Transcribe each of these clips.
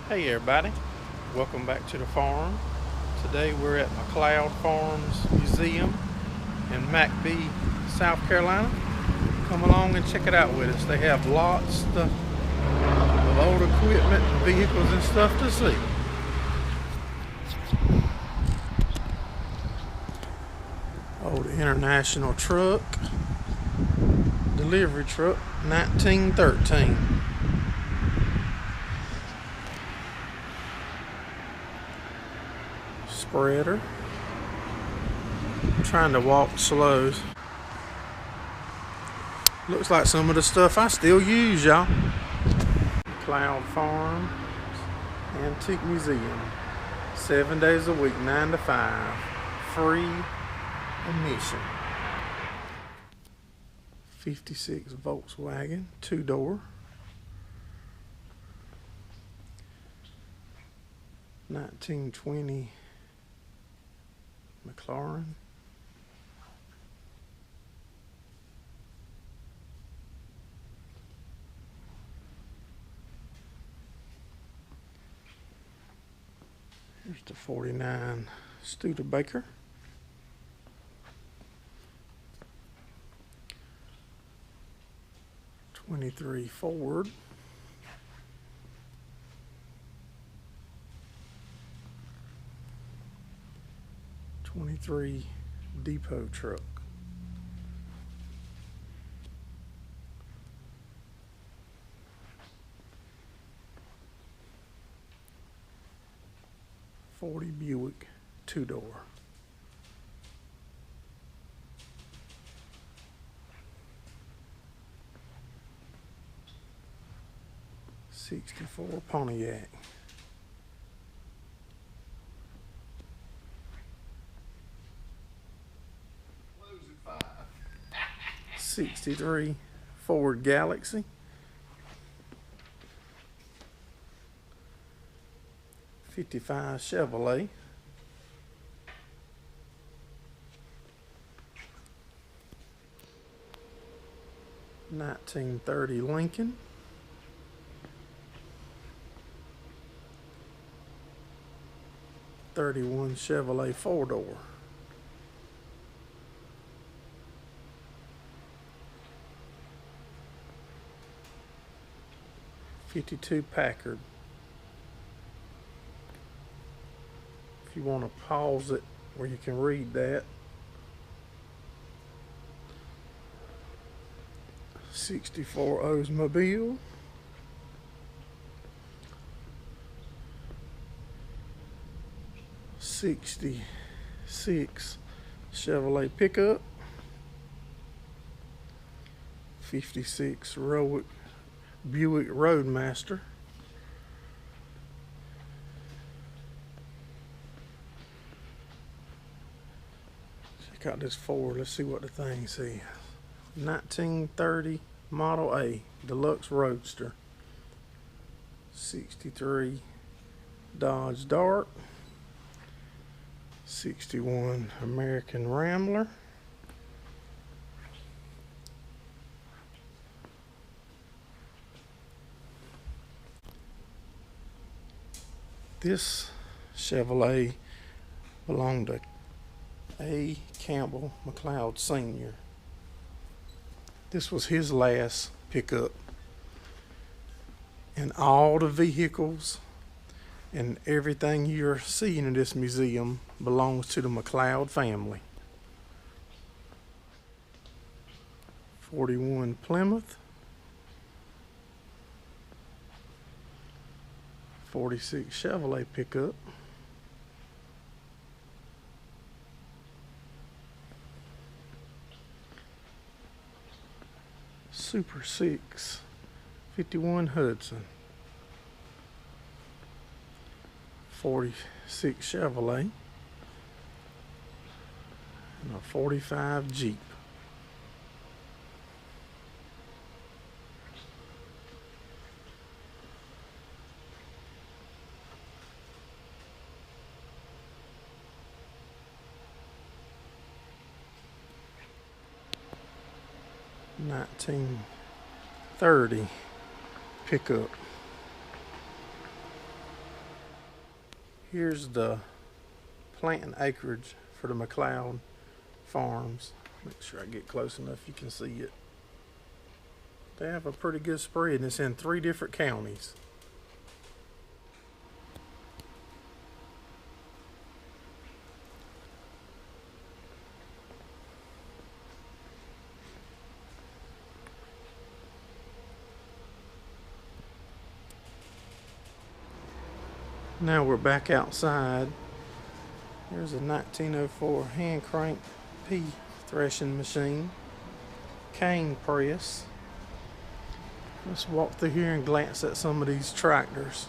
Hey everybody, welcome back to the farm. Today we're at McLeod Farms Museum in McBee, South Carolina. Come along and check it out with us. They have lots of old equipment and vehicles and stuff to see. Old International truck, delivery truck, 1913. Spreader. I'm trying to walk slow. Looks like some of the stuff I still use, y'all. McLeod Farm Antique Museum. 7 days a week, 9 to 5. Free admission. 56 Volkswagen, 2-door. 1920 McLaren. Here's the 49 Studebaker. '23 Ford. '23 depot truck. '40 Buick 2-door. '64 Pontiac. '63 Ford Galaxy. '55 Chevrolet. '1930 Lincoln. '31 Chevrolet 4-door. '52 Packard. If you want to pause it where you can read that. '64 Oldsmobile. '66 Chevrolet pickup. '56 Buick Roadmaster. Check out this Ford. Let's see what the thing says. 1930 Model A Deluxe Roadster. '63 Dodge Dart. '61 American Rambler. This Chevrolet belonged to A. Campbell McLeod Sr. This was his last pickup. And all the vehicles and everything you're seeing in this museum belongs to the McLeod family. '41 Plymouth. '46 Chevrolet pickup. Super 6 '51 Hudson. '46 Chevrolet. And a '45 Jeep. '1930 pickup. Here's the planting acreage for the McLeod Farms. Make sure I get close enough you can see it. They have a pretty good spread, and it's in 3 different counties. Now we're back outside. There's a 1904 hand crank pea threshing machine, cane press. Let's walk through here and glance at some of these tractors.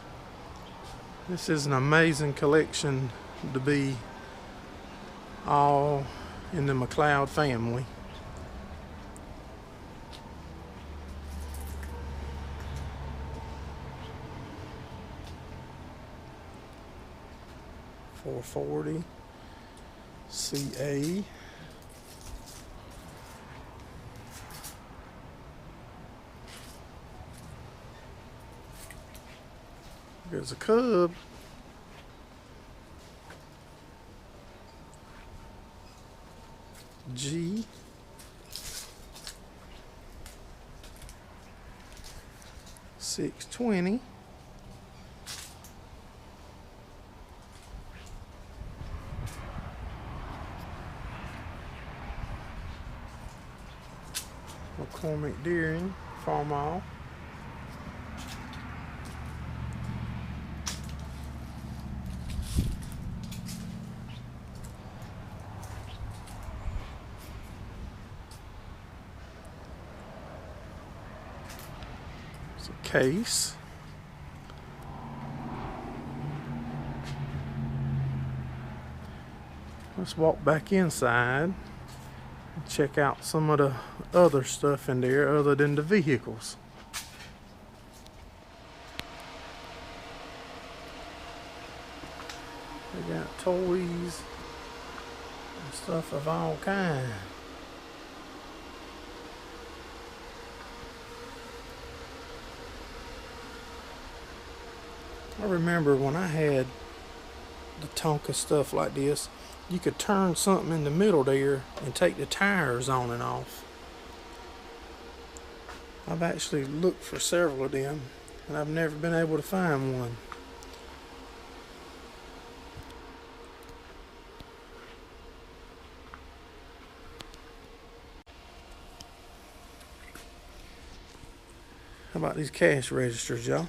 This is an amazing collection to be all in the McLeod family. .440 CA. There's a Cub. G. .620. McCormick-Deering, Farmall. It's a Case. Let's walk back inside. Check out some of the other stuff in there other than the vehicles. They got toys and stuff of all kinds. I remember when I had the Tonka stuff like this, you could turn something in the middle there and take the tires on and off. I've actually looked for several of them, and I've never been able to find one. How about these cash registers, y'all?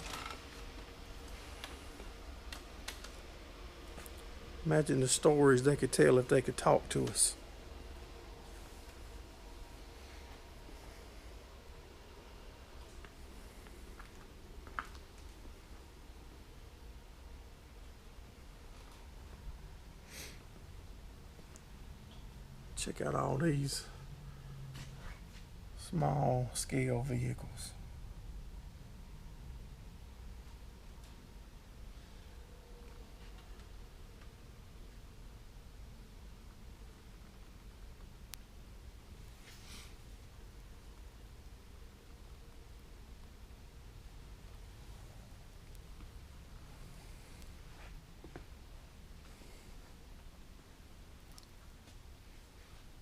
Imagine the stories they could tell if they could talk to us. Check out all these small scale vehicles.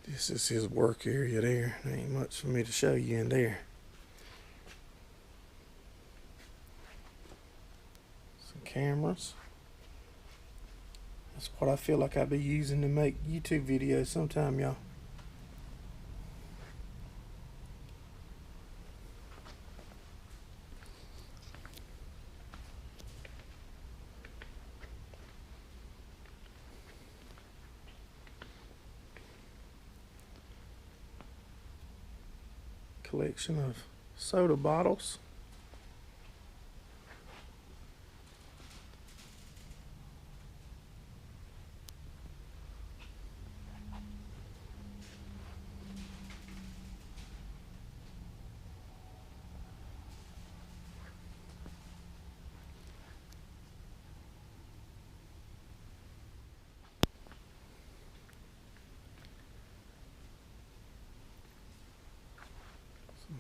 This is his work area there. There ain't much for me to show you in there. Some cameras. That's what I feel like I'll be using to make YouTube videos sometime, y'all. Collection of soda bottles.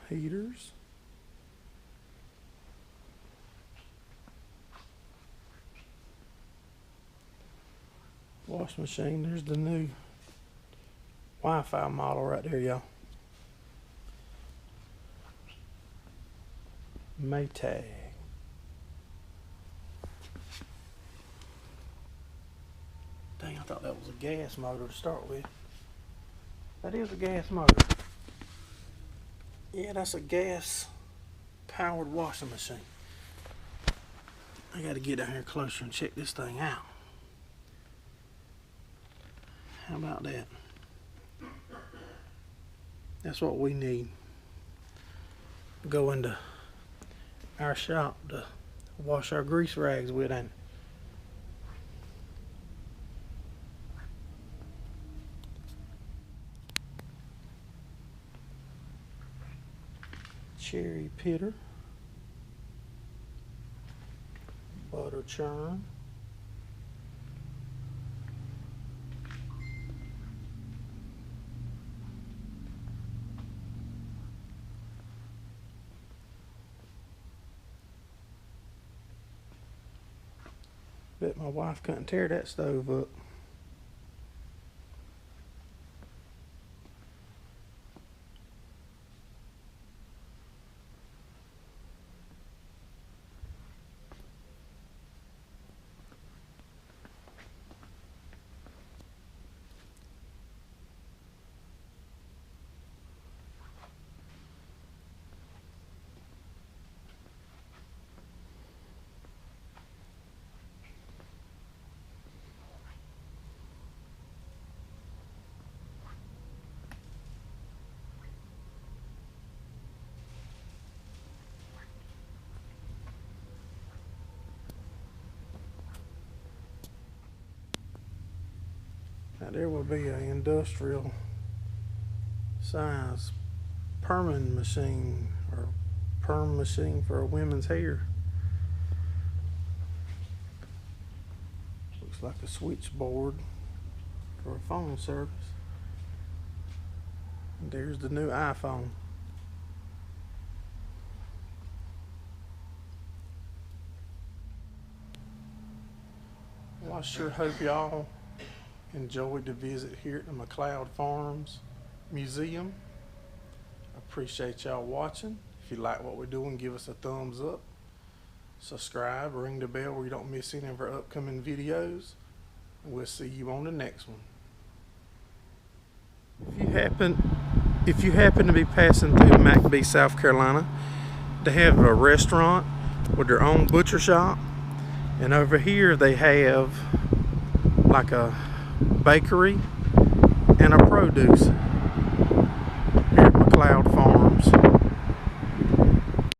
Heaters. Wash machine. There's the new Wi-Fi model right there, y'all. Maytag. Dang, I thought that was a gas motor to start with. That is a gas motor. Yeah, that's a gas powered washing machine. I gotta get down here closer and check this thing out. How about that? That's what we need. Go into our shop to wash our grease rags with, ain't it? Cherry pitter, butter churn, bet my wife couldn't tear that stove up. Now there will be an industrial size perm machine or perm machine for a women's hair. Looks like a switchboard for a phone service. And there's the new iPhone. Well, I sure hope y'all enjoyed the visit here at the McLeod Farms Museum. I appreciate y'all watching. If you like what we're doing, give us a thumbs up. Subscribe, ring the bell where you don't miss any of our upcoming videos. We'll see you on the next one. If you happen to be passing through McBee, South Carolina, they have a restaurant with their own butcher shop, and over here they have like a bakery and a produce here at McLeod Farm.